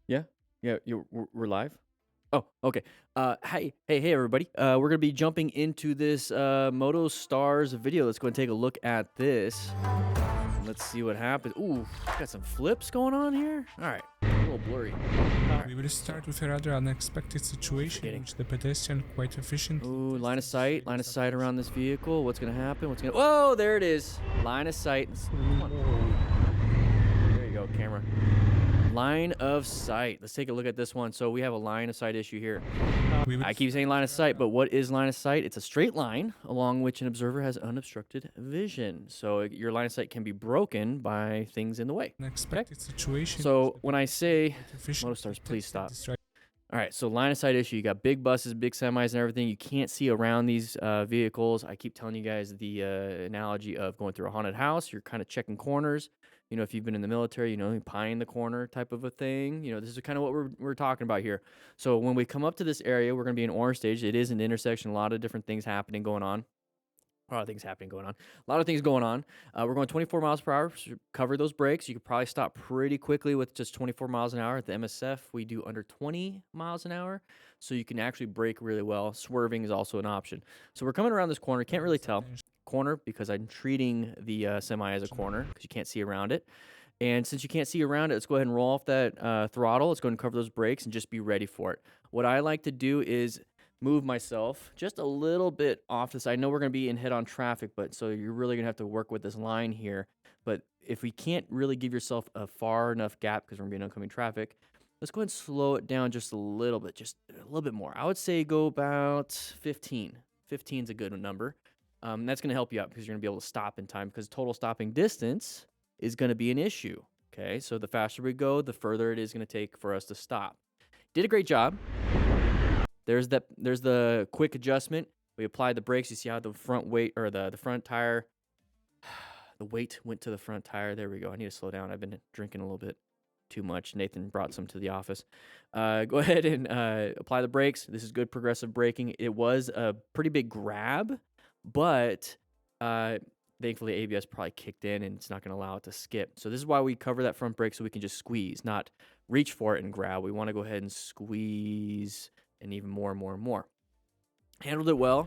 Yeah, yeah, we're live. Oh, okay. Hey, everybody. We're gonna be jumping into this Moto Stars video. Let's go and take a look at this. And let's see what happens. Ooh, got some flips going on here. All right, a little blurry. All right, We will start with a rather unexpected situation in which the pedestrian quite efficiently. Ooh, line of sight around this vehicle. What's gonna happen? Whoa, there it is. Line of sight. Come on. There you go, camera. Line of sight. Let's take a look at this one. So we have a line of sight issue here. I keep saying line of sight, but what is line of sight? It's a straight line along which an observer has unobstructed vision. So your line of sight can be broken by things in the way. Unexpected situation. So when I say, Moto Stars, please stop. All right, so line of sight issue. You got big buses, big semis, and everything. You can't see around these vehicles. I keep telling you guys the analogy of going through a haunted house. You're kind of checking corners. You know, if you've been in the military, you know, pieing the corner type of a thing. You know, this is kind of what we're talking about here. So when we come up to this area, we're going to be in orange stage. It is an intersection. A lot of different things happening going on. A lot of things happening going on. A lot of things going on. We're going 24 miles per hour. So cover those brakes. You could probably stop pretty quickly with just 24 miles an hour. At the MSF, we do under 20 miles an hour. So you can actually brake really well. Swerving is also an option. So we're coming around this corner. Can't really tell. Corner because I'm treating the semi as a corner because you can't see around it. And since you can't see around it, let's go ahead and roll off that throttle. Let's go ahead and cover those brakes and just be ready for it. What I like to do is move myself just a little bit off the side. I know we're going to be in head-on traffic, but so you're really going to have to work with this line here. But if we can't really give yourself a far enough gap because we're going to be in oncoming traffic, let's go ahead and slow it down just a little bit more. I would say go about 15. 15 is a good number. That's going to help you out because you're going to be able to stop in time because total stopping distance is going to be an issue. Okay, so the faster we go, the further it is going to take for us to stop. Did a great job. There's the quick adjustment. We applied the brakes. You see how the front weight or the front tire, the weight went to the front tire. There we go. I need to slow down. I've been drinking a little bit too much. Nathan brought some to the office. Go ahead and apply the brakes. This is good progressive braking. It was a pretty big grab, but thankfully ABS probably kicked in and it's not going to allow it to skip. So this is why we cover that front brake so we can just squeeze, not reach for it and grab. We want to go ahead and squeeze and even more and more and more. Handled it well.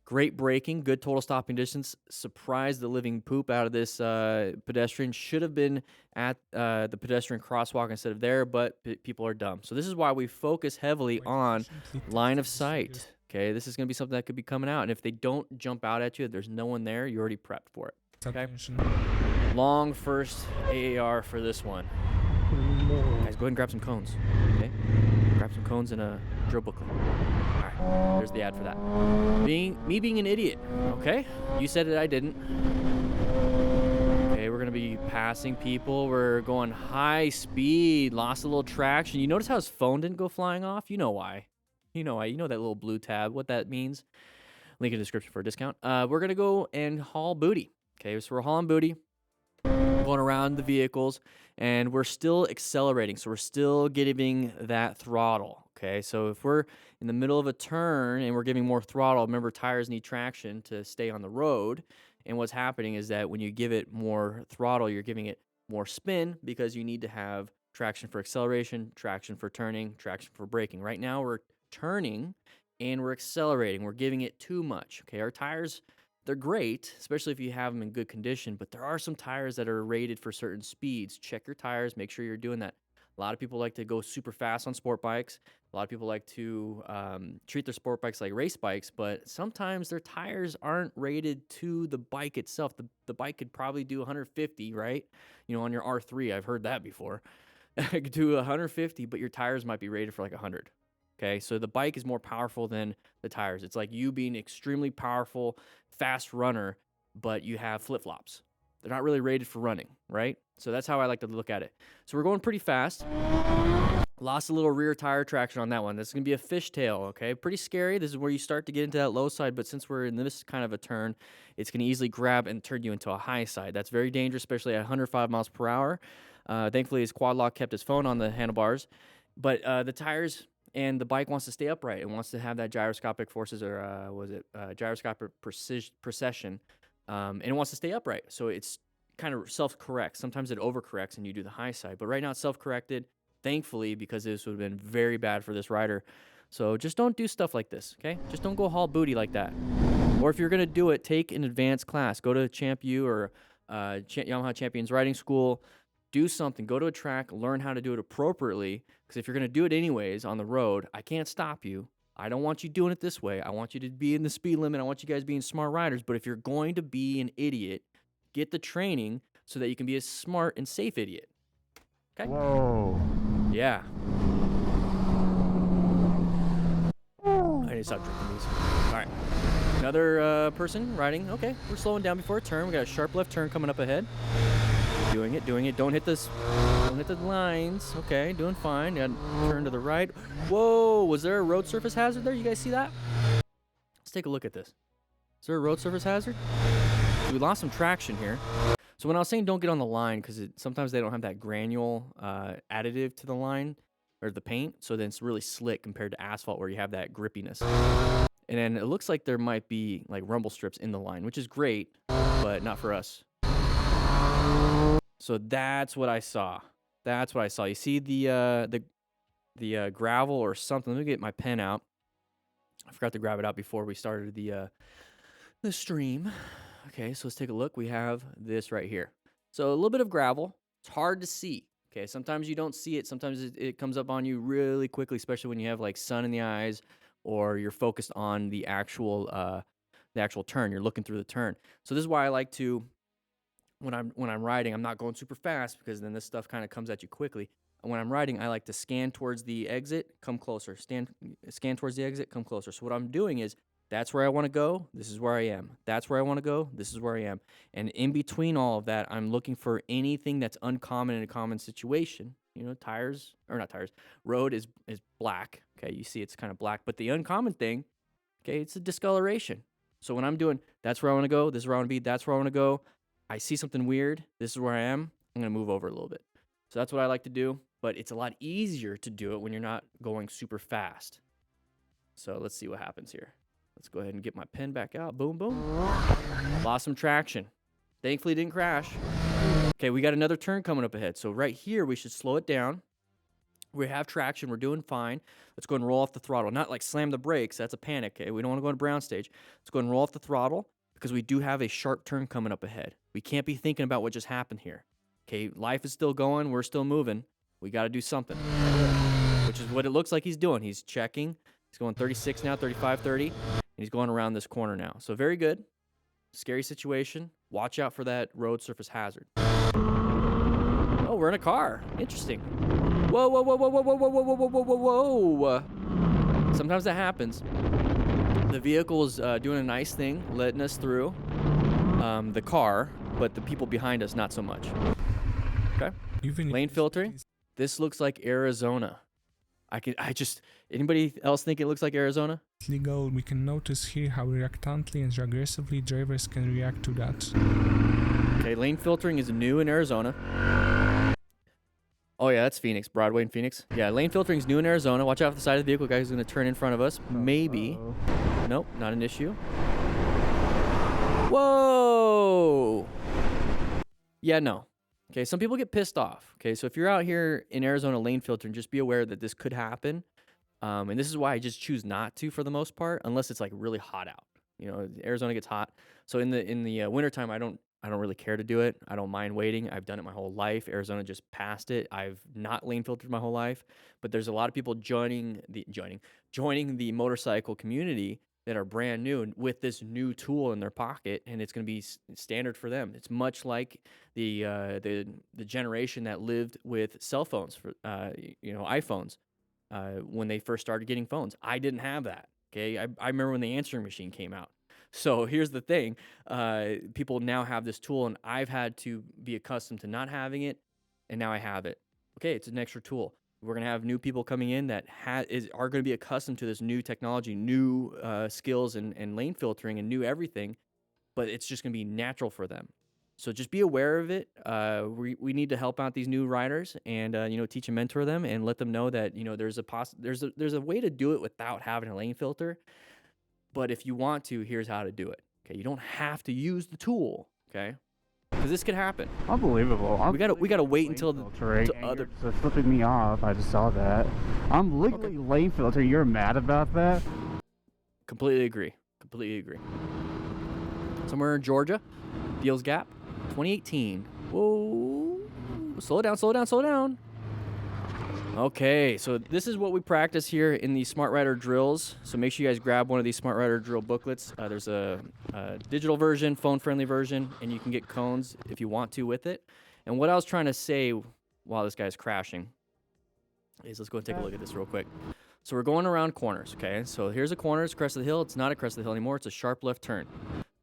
Great braking, good total stopping distance. Surprised the living poop out of this pedestrian. Should have been at the pedestrian crosswalk instead of there, but people are dumb. So this is why we focus heavily on line of sight. Okay, this is going to be something that could be coming out. And if they don't jump out at you, if there's no one there, you're already prepped for it. Okay? Long first AAR for this one. Guys, go ahead and grab some cones. Okay? Grab some cones and a drill booklet. All right, there's the ad for that. Me being an idiot. Okay, you said it, I didn't. Okay, we're gonna be passing people. We're going high speed. Lost a little traction. You notice how his phone didn't go flying off? You know why? You know why? You know that little blue tab. What that means? Link in the description for a discount. We're gonna go and haul booty. Okay, so we're hauling booty. Going around the vehicles and we're still accelerating, so we're still giving that throttle. Okay, so if we're in the middle of a turn and we're giving more throttle, remember tires need traction to stay on the road, and what's happening is that when you give it more throttle, you're giving it more spin because you need to have traction for acceleration, traction for turning, traction for braking. Right now we're turning and we're accelerating, we're giving it too much. Okay, our tires, they're great, especially if you have them in good condition, but there are some tires that are rated for certain speeds. Check your tires, make sure you're doing that. A lot of people like to go super fast on sport bikes. A lot of people like to treat their sport bikes like race bikes, but sometimes their tires aren't rated to the bike itself. The bike could probably do 150, right? You know, on your R3, I've heard that before. It could do 150, but your tires might be rated for like 100. Okay, so the bike is more powerful than the tires. It's like you being extremely powerful, fast runner, but you have flip-flops. They're not really rated for running, right? So that's how I like to look at it. So we're going pretty fast. Lost a little rear tire traction on that one. That's going to be a fishtail, okay? Pretty scary. This is where you start to get into that low side, but since we're in this kind of a turn, it's going to easily grab and turn you into a high side. That's very dangerous, especially at 105 miles per hour. Thankfully, his quad lock kept his phone on the handlebars, but the tires and the bike wants to stay upright. It wants to have that gyroscopic forces, or gyroscopic precession, and it wants to stay upright. So it's kind of self-corrects. Sometimes it overcorrects and you do the high side, but right now it's self-corrected. thankfully, because this would have been very bad for this rider. So just don't do stuff like this, okay? Just don't go haul booty like that. Or if you're going to do it, take an advanced class. Go to Champ U or Yamaha Champions Riding School. Do something. Go to a track. Learn how to do it appropriately. Because if you're going to do it anyways on the road, I can't stop you. I don't want you doing it this way. I want you to be in the speed limit. I want you guys being smart riders. But if you're going to be an idiot, get the training so that you can be a smart and safe idiot. Okay? Whoa. Yeah. I need to stop drinking these. All right. Another person riding. Okay, we're slowing down before a turn. We got a sharp left turn coming up ahead. Doing it. Don't hit this. Don't hit the lines. Okay, doing fine. Got turn to the right. Whoa, was there a road surface hazard there? You guys see that? Let's take a look at this. Is there a road surface hazard? We lost some traction here. So when I was saying don't get on the line, because sometimes they don't have that granule additive to the line or the paint, so then it's really slick compared to asphalt where you have that grippiness. And then it looks like there might be like rumble strips in the line, which is great, but not for us. So that's what I saw. That's what I saw. You see the gravel or something. Let me get my pen out. I forgot to grab it out before we started the stream. Okay, so let's take a look. We have this right here. So a little bit of gravel. It's hard to see. Okay, sometimes you don't see it. Sometimes it comes up on you really quickly, especially when you have like sun in the eyes or you're focused on the actual turn. You're looking through the turn. So this is why I like to, when I'm riding, I'm not going super fast because then this stuff kind of comes at you quickly. When I'm riding, I like to scan towards the exit, come closer. Scan towards the exit, come closer. So what I'm doing is, that's where I want to go. This is where I am. That's where I want to go. This is where I am. And in between all of that, I'm looking for anything that's uncommon in a common situation. You know, road is black. Okay, you see it's kind of black. But the uncommon thing, okay, it's a discoloration. So when I'm doing, that's where I want to go. This is where I want to be. That's where I want to go. I see something weird. This is where I am. I'm going to move over a little bit. So that's what I like to do. But it's a lot easier to do it when you're not going super fast. So let's see what happens here. Let's go ahead and get my pen back out. Boom, boom. Lost some traction. Thankfully, didn't crash. Okay, we got another turn coming up ahead. So right here, we should slow it down. We have traction. We're doing fine. Let's go ahead and roll off the throttle. Not like slam the brakes. That's a panic. Okay, we don't want to go into brown stage. Let's go ahead and roll off the throttle because we do have a sharp turn coming up ahead. We can't be thinking about what just happened here. Okay, life is still going. We're still moving. We got to do something, which is what it looks like he's doing. He's checking. He's going 36 now, 35, 30. And he's going around this corner now. So very good. Scary situation. Watch out for that road surface hazard. Oh, we're in a car. Interesting. Whoa, whoa, whoa, whoa, whoa, whoa, whoa, whoa, whoa, whoa, whoa, whoa. Sometimes that happens. The vehicle is doing a nice thing, letting us through the car, but the people behind us, not so much. Okay. Lane filtering. This looks like Arizona. Anybody else think it looks like Arizona? Legal, we can notice here how reluctantly and aggressively drivers can react to that. Okay, lane filtering is new in Arizona. Oh yeah, that's Phoenix, Broadway and Phoenix. Yeah, lane filtering is new in Arizona. Watch out for the side of the vehicle. Guy's going to turn in front of us. Maybe. Nope, not an issue. Whoa! Yeah, no. Okay, some people get pissed off. Okay, so if you're out here in Arizona lane filtering, just be aware that this could happen. And this is why I just choose not to for the most part, unless it's like really hot out. You know, Arizona gets hot. So in the wintertime, I don't really care to do it. I don't mind waiting. I've done it my whole life. Arizona just passed it. I've not lane filtered my whole life, but there's a lot of people joining the motorcycle community that are brand new with this new tool in their pocket, and it's going to be standard for them. It's much like the generation that lived with cell phones for iPhones when they first started getting phones. I didn't have that. Okay, I remember when the answering machine came out. So here's the thing: people now have this tool, and I've had to be accustomed to not having it, and now I have it. Okay, it's an extra tool. We're going to have new people coming in that are going to be accustomed to this new technology, new skills and lane filtering and new everything, but it's just going to be natural for them. So just be aware of it. We need to help out these new riders and teach and mentor them and let them know that there's a way to do it without having a lane filter. But if you want to, here's how to do it. Okay, you don't have to use the tool. Okay, because this could happen. Unbelievable. We gotta wait until the other. So flipping me off. I just saw that. I'm legally lane filter. You're mad about that? Completely agree. Completely agree. Somewhere in Georgia, Deals Gap, 2018. Whoa. Slow it down, slow it down, slow it down. Okay, so this is what we practice here in the Smart Rider drills. So make sure you guys grab one of these Smart Rider drill booklets. There's a digital version, phone-friendly version, and you can get cones if you want to with it. And what I was trying to say while this guy's crashing is, let's go and take a look at this real quick. So we're going around corners, okay? So here's a corner, it's crest of the hill. It's not a crest of the hill anymore, it's a sharp left turn.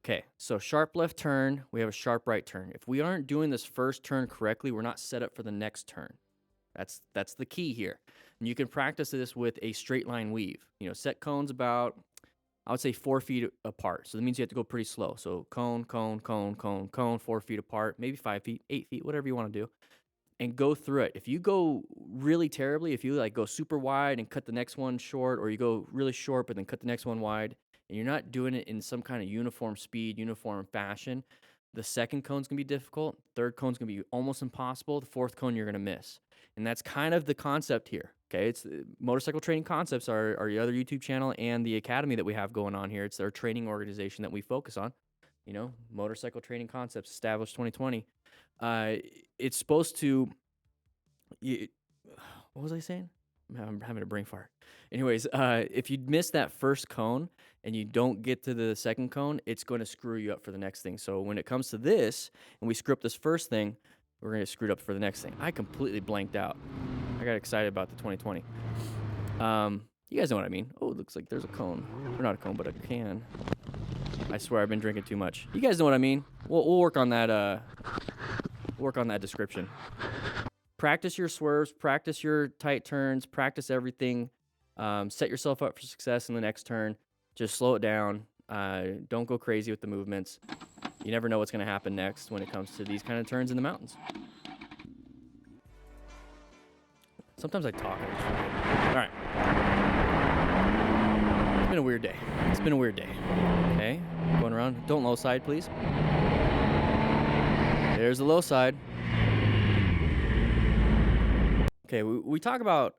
Okay, so sharp left turn, we have a sharp right turn. If we aren't doing this first turn correctly, we're not set up for the next turn. That's the key here. And you can practice this with a straight line weave. You know, set cones about, I would say 4 feet apart. So that means you have to go pretty slow. So cone, cone, cone, cone, cone, 4 feet apart, maybe 5 feet, 8 feet, whatever you want to do. And go through it. If you go really terribly, if you like go super wide and cut the next one short, or you go really short but then cut the next one wide, and you're not doing it in some kind of uniform speed, uniform fashion, the second cone's gonna be difficult, third cone's gonna be almost impossible, the fourth cone you're gonna miss. And that's kind of the concept here, okay? It's Motorcycle Training Concepts, our other YouTube channel, and the academy that we have going on here. It's our training organization that we focus on. You know, Motorcycle Training Concepts, established 2020. It's supposed to, what was I saying? I'm having a brain fart. Anyways, if you miss that first cone and you don't get to the second cone, it's going to screw you up for the next thing. So when it comes to this, and we screw up this first thing, we're going to get screwed up for the next thing. I completely blanked out. I got excited about the 2020. You guys know what I mean. Oh, it looks like there's a cone. Or not a cone, but a can. I swear I've been drinking too much. You guys know what I mean. We'll work on that. Work on that description. Practice your swerves. Practice your tight turns. Practice everything. Set yourself up for success in the next turn. Just slow it down. Don't go crazy with the movements. You never know what's going to happen next when it comes to these kind of turns in the mountains. Sometimes I talk. All right. It's been a weird day. It's been a weird day. Okay, going around. Don't low side, please. There's the low side. Okay, we talk about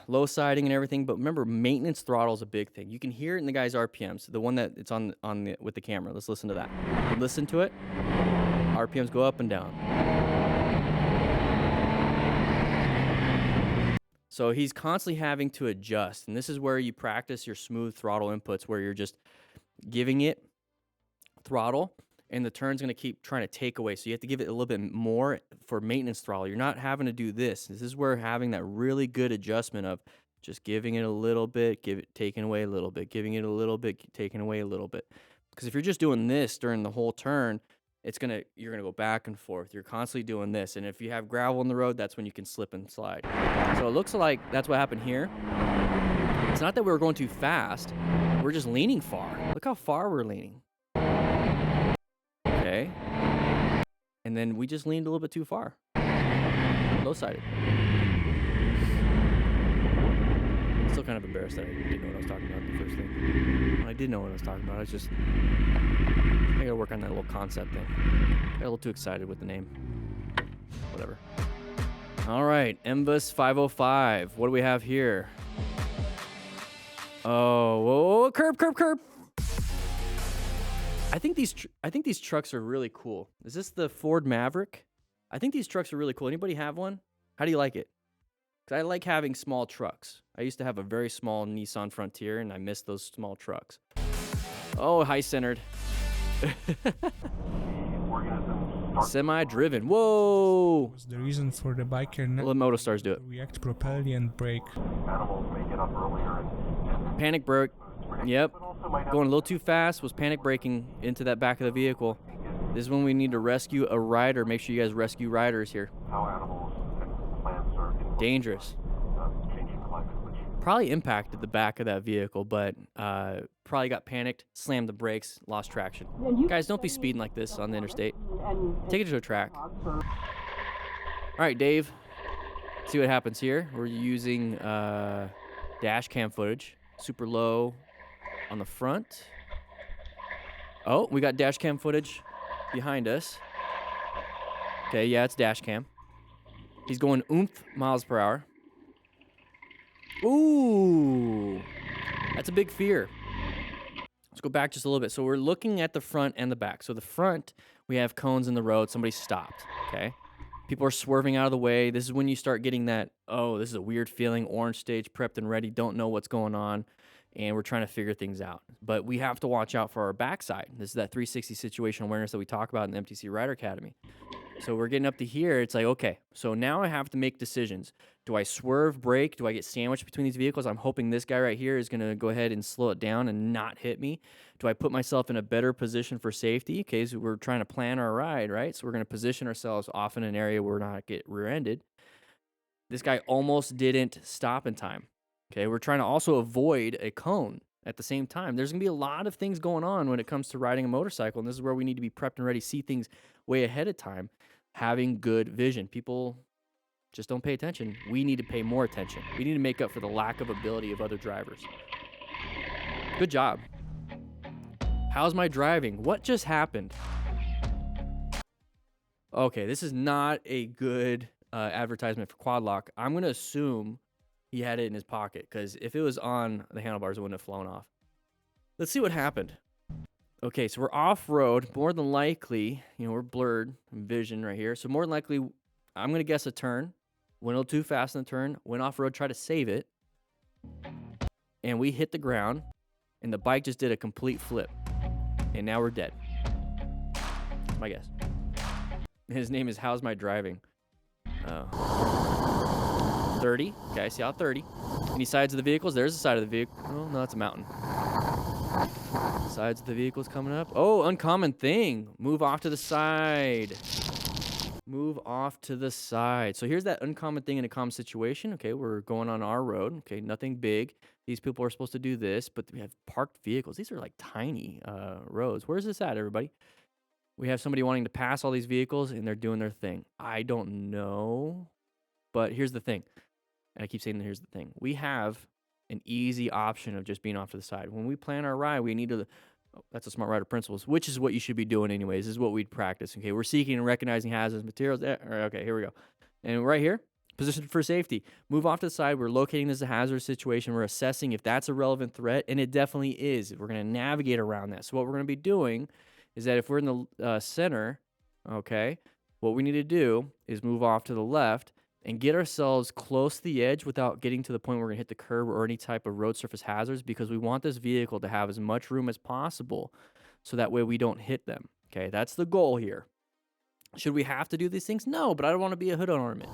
low siding and everything, but remember, maintenance throttle is a big thing. You can hear it in the guy's RPMs, the one that it's on with the camera. Let's listen to that. Listen to it. RPMs go up and down. So he's constantly having to adjust, and this is where you practice your smooth throttle inputs, where you're just giving it throttle, and the turn's going to keep trying to take away. So you have to give it a little bit more for maintenance throttle. You're not having to do this. This is where having that really good adjustment of just giving it a little bit, taking away a little bit, giving it a little bit, taking away a little bit. Because if you're just doing this during the whole turn, you're gonna go back and forth. You're constantly doing this, and if you have gravel in the road, that's when you can slip and slide. So it looks like that's what happened here. It's not that we were going too fast. We're just leaning far. Look how far we're leaning. Okay. And then we just leaned a little bit too far. Low-sided. Still kind of embarrassed that I didn't know what I was talking about the first thing. Well, I did know what I was talking about. I gotta work on that little concept thing. Got a little too excited with the name. Whatever. All right, MBUS 505. What do we have here? Oh, whoa, curb. I think these trucks are really cool. Is this the Ford Maverick? I think these trucks are really cool. Anybody have one? How do you like it? Because I like having small trucks. I used to have a very small Nissan Frontier, and I miss those small trucks. Oh, high-centered. Semi-driven. Whoa! Was the reason for the biker not Let Moto Stars do it. react properly and brake. Panic brake. Yep. Going a little too fast, was panic braking into that back of the vehicle. This is when we need to rescue a rider. Make sure you guys rescue riders here. Dangerous. Probably impacted the back of that vehicle, but probably got panicked, slammed the brakes, lost traction. Guys, don't be speeding like this on the interstate. Take it to a track. All right, Dave. See what happens here. We're using dash cam footage. Super low on the front. Oh, we got dash cam footage behind us. Okay, yeah, it's dash cam. He's going oomph miles per hour. Ooh, that's a big fear. Let's go back just a little bit. So we're looking at the front and the back. So the front, we have cones in the road. Somebody stopped, okay? People are swerving out of the way. This is when you start getting that, oh, this is a weird feeling, orange stage, prepped and ready, don't know what's going on, and we're trying to figure things out. But we have to watch out for our backside. This is that 360 situational awareness that we talk about in the MTC Rider Academy. So we're getting up to here. It's like, okay, so now I have to make decisions. Do I swerve, brake? Do I get sandwiched between these vehicles? I'm hoping this guy right here is going to go ahead and slow it down and not hit me. Do I put myself in a better position for safety? Okay, so we're trying to plan our ride, right? So we're going to position ourselves off in an area where we're not get rear-ended. This guy almost didn't stop in time. Okay, we're trying to also avoid a cone at the same time. There's going to be a lot of things going on when it comes to riding a motorcycle, and this is where we need to be prepped and ready, see things way ahead of time, having good vision. People just don't pay attention. We need to pay more attention. We need to make up for the lack of ability of other drivers. Good job. How's my driving? What just happened? Okay, this is not a good advertisement for quad lock. I'm going to assume he had it in his pocket, because if it was on the handlebars, it wouldn't have flown off. Let's see what happened. Okay, so we're off-road. More than likely, we're blurred in vision right here. So more than likely, I'm going to guess a turn. Went a little too fast in the turn. Went off-road, tried to save it. And we hit the ground. And the bike just did a complete flip. And now we're dead. That's my guess. His name is How's My Driving? 30. Okay, I see out 30. Any sides of the vehicles? There's the side of the vehicle. Oh, no, that's a mountain. Sides of the vehicles coming up. Oh, uncommon thing. Move off to the side. Move off to the side. So here's that uncommon thing in a common situation. Okay, we're going on our road. Okay, nothing big. These people are supposed to do this, but we have parked vehicles. These are like tiny roads. Where's this at, everybody? We have somebody wanting to pass all these vehicles, and they're doing their thing. I don't know, but here's the thing. And I keep saying that here's the thing. We have an easy option of just being off to the side. When we plan our ride, we need to, that's a smart rider principles, which is what you should be doing anyways. This is what we'd practice. Okay, we're seeking and recognizing hazardous materials. Okay, here we go. And right here, position for safety. Move off to the side. We're locating this as a hazardous situation. We're assessing if that's a relevant threat, and it definitely is. We're going to navigate around that. So what we're going to be doing is that if we're in the center, okay, what we need to do is move off to the left and get ourselves close to the edge without getting to the point where we're going to hit the curb or any type of road surface hazards, because we want this vehicle to have as much room as possible so that way we don't hit them. Okay, that's the goal here. Should we have to do these things? No, but I don't want to be a hood ornament.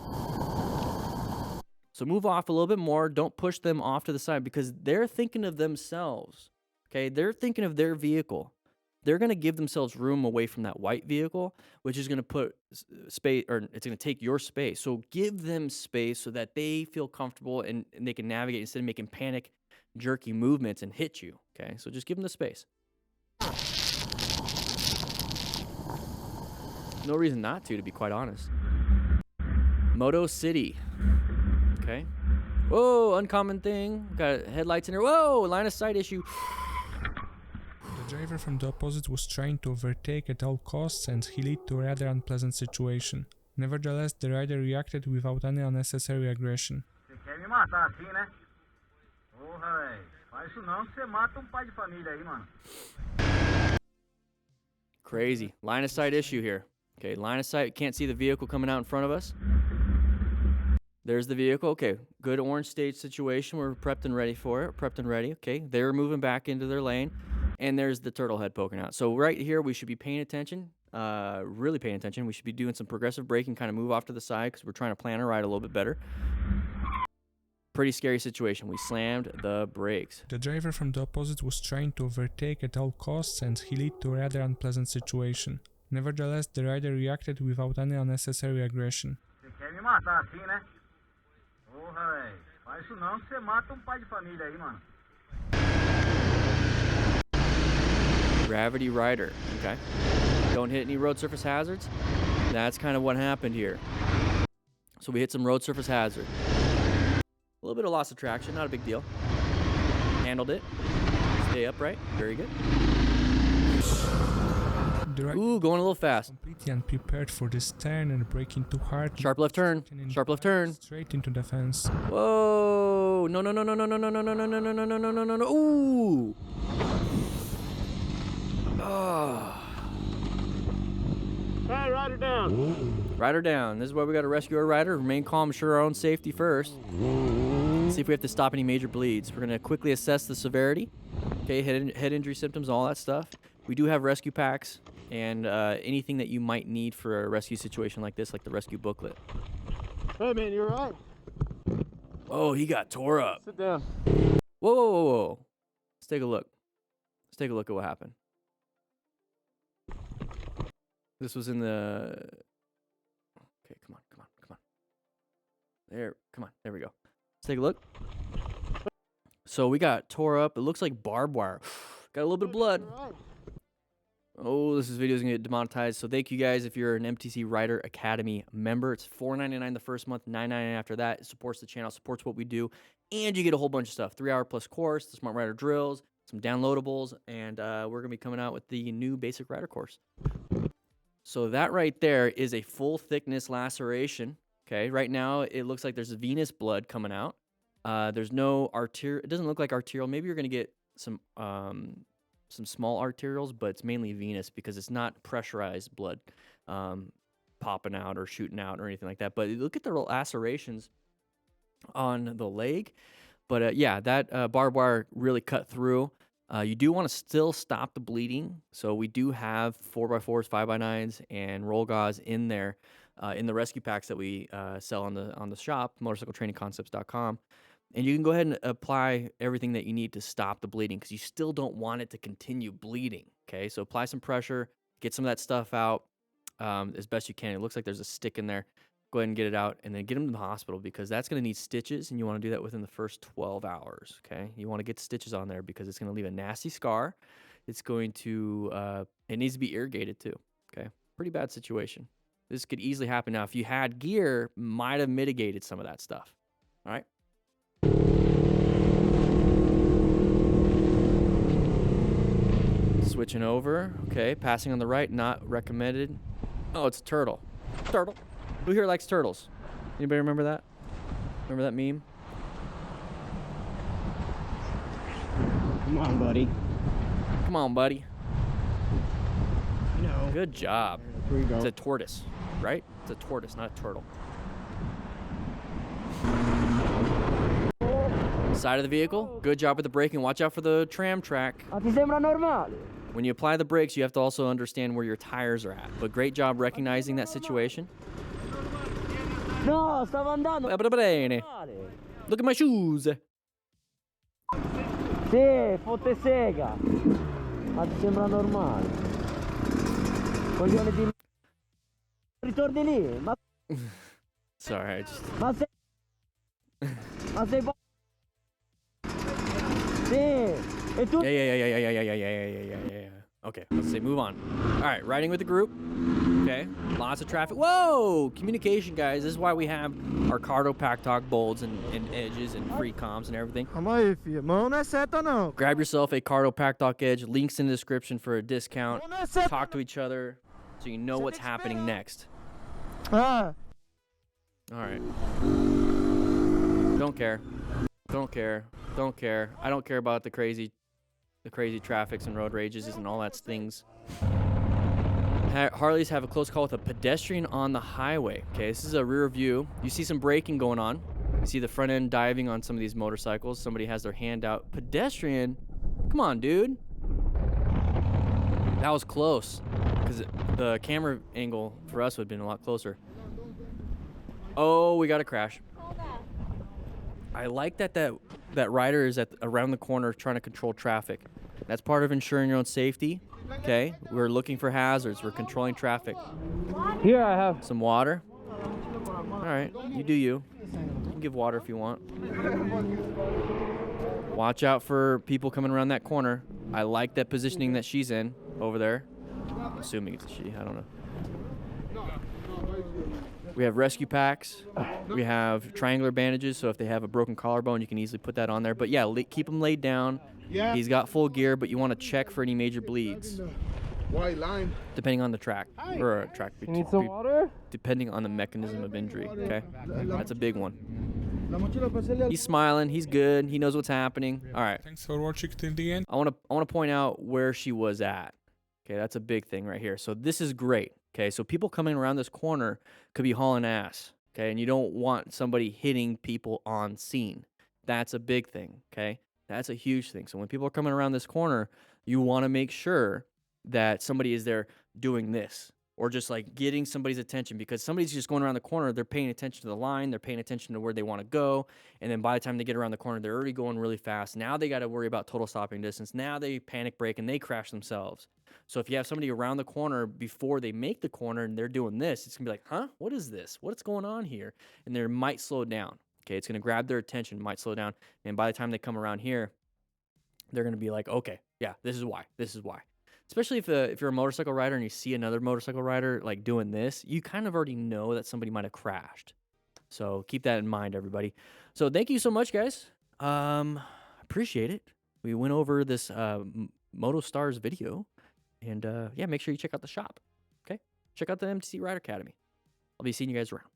So move off a little bit more. Don't push them off to the side, because they're thinking of themselves. Okay, they're thinking of their vehicle. They're going to give themselves room away from that white vehicle, which is going to put space, or it's going to take your space. So give them space so that they feel comfortable and they can navigate instead of making panic, jerky movements and hit you. Okay, so just give them the space. No reason not to be quite honest. Moto City. Okay. Whoa, uncommon thing. Got headlights in here. Whoa, line of sight issue. The driver from the opposite was trying to overtake at all costs, and he led to a rather unpleasant situation. Nevertheless, the rider reacted without any unnecessary aggression. Crazy. Line of sight issue here. Okay, line of sight. Can't see the vehicle coming out in front of us. There's the vehicle. Okay, good orange stage situation. We're prepped and ready for it. Prepped and ready. Okay, they're moving back into their lane. And there's the turtle head poking out. So right here, we should be paying attention, really paying attention. We should be doing some progressive braking, kind of move off to the side because we're trying to plan our ride a little bit better. Pretty scary situation. We slammed the brakes. The driver from the opposite was trying to overtake at all costs, and he led to a rather unpleasant situation. Nevertheless, the rider reacted without any unnecessary aggression. Gravity Rider. Okay. Don't hit any road surface hazards. That's kind of what happened here. So we hit some road surface hazard. A little bit of loss of traction, not a big deal. Handled it. Stay upright. Very good. the rider Ooh, going a little fast. completely unprepared for this turn and braking too hard. Sharp left turn. Sharp left turn. Straight into the fence. Whoa! No, no, no, no, no, no, no, no, no, no, no, no, no, no, no, no, no. Ooh! Oh. Hey, rider down. Rider down. This is why we got to rescue our rider. Remain calm, ensure our own safety first. See if we have to stop any major bleeds. We're going to quickly assess the severity. Okay, head injury symptoms, all that stuff. We do have rescue packs and anything that you might need for a rescue situation like this, like the rescue booklet. Hey, man, you alright? Oh, he got tore up. Sit down. Whoa, whoa, whoa, whoa. Let's take a look. Let's take a look at what happened. This was in the... Okay, come on, come on, come on. There, come on, there we go. Let's take a look. So we got tore up. It looks like barbed wire. Got a little bit of blood. Oh, this video's gonna get demonetized. So thank you guys if you're an MTC Rider Academy member. It's $4.99 the first month, $9.99 after that. It supports the channel, supports what we do, and you get a whole bunch of stuff. 3-hour plus course, the Smart Rider drills, some downloadables, and we're gonna be coming out with the new basic rider course. So that right there is a full thickness laceration. Okay, right now it looks like there's venous blood coming out. There's no arterial. It doesn't look like arterial. Maybe you're gonna get some small arterials, but it's mainly venous because it's not pressurized blood popping out or shooting out or anything like that. But look at the lacerations on the leg. But yeah, that barbed wire really cut through. You do want to still stop the bleeding. So we do have 4x4s, 5x9s, and roll gauze in there in the rescue packs that we sell on the shop, motorcycletrainingconcepts.com. And you can go ahead and apply everything that you need to stop the bleeding because you still don't want it to continue bleeding, okay? So apply some pressure, get some of that stuff out as best you can. It looks like there's a stick in there. Go ahead and get it out and then get them to the hospital because that's going to need stitches, and you want to do that within the first 12 hours, okay? You want to get stitches on there because it's going to leave a nasty scar. It's going to, it needs to be irrigated too, okay? Pretty bad situation. This could easily happen. Now, if you had gear, might have mitigated some of that stuff, all right? Switching over, okay, passing on the right, not recommended. Oh, it's a turtle. Turtle. Who here likes turtles? Anybody remember that? Remember that meme? Come on, buddy. Come on, buddy. No. Good job. Here we go. It's a tortoise, right? It's a tortoise, not a turtle. Side of the vehicle. Good job with the braking. Watch out for the tram track. Ti sembra normale? When you apply the brakes, you have to also understand where your tires are at. But great job recognizing that situation. No, stavo andando. Bene. Look at my shoes. Sì, fotte sega. Ma ti sembra normale? Coglione di... Ritorni lì, ma... Sorry, I just... Ma sei... Ma sei... Sì, e tu... Yeah. Okay, let's say move on. All right, riding with the group. Okay, lots of traffic. Whoa! Communication, guys. This is why we have our cardo pack talk bolds and edges and free comms and everything. Ma non è seta no. Grab yourself a cardo pack talk edge. Links in the description for a discount. Talk to each other so you know what's happening next. Ah. All right. Don't care. Don't care. Don't care. I don't care about the crazy traffics and road rages and all that things. Harleys have a close call with a pedestrian on the highway. Okay, this is a rear view. You see some braking going on. You see the front end diving on some of these motorcycles. Somebody has their hand out. Pedestrian? Come on, dude. That was close. Because the camera angle for us would have been a lot closer. Oh, we got a crash. I like that rider is around the corner trying to control traffic. That's part of ensuring your own safety. Okay, we're looking for hazards. We're controlling traffic. Here I have... Some water. All right, you do you. You can give water if you want. Watch out for people coming around that corner. I like that positioning that she's in over there. I'm assuming it's a she. I don't know. We have rescue packs. We have triangular bandages, so if they have a broken collarbone, you can easily put that on there. But yeah, keep him laid down. He's got full gear, but you want to check for any major bleeds. White line. depending on the track or track. You need some water? Depending on the mechanism of injury. Okay, that's a big one. He's smiling. He's good. He knows what's happening. All right. Thanks for watching till the end. I want to point out where she was at. Okay, that's a big thing right here. So this is great. Okay, so people coming around this corner could be hauling ass. Okay, and you don't want somebody hitting people on scene. That's a big thing. Okay, that's a huge thing. So when people are coming around this corner, you want to make sure that somebody is there doing this, or just like getting somebody's attention, because somebody's just going around the corner, they're paying attention to the line, they're paying attention to where they want to go, and then by the time they get around the corner, they're already going really fast. Now they got to worry about total stopping distance. Now they panic brake and they crash themselves. So if you have somebody around the corner before they make the corner and they're doing this, it's gonna be like, huh, what is this? What's going on here? And they might slow down. Okay, it's gonna grab their attention, might slow down, and by the time they come around here, they're gonna be like, okay, yeah, this is why. Especially if you're a motorcycle rider and you see another motorcycle rider like doing this, you kind of already know that somebody might have crashed. So keep that in mind, everybody. So thank you so much, guys. Appreciate it. We went over this Moto Stars video, and yeah, make sure you check out the shop. Okay, check out the MTC Rider Academy. I'll be seeing you guys around.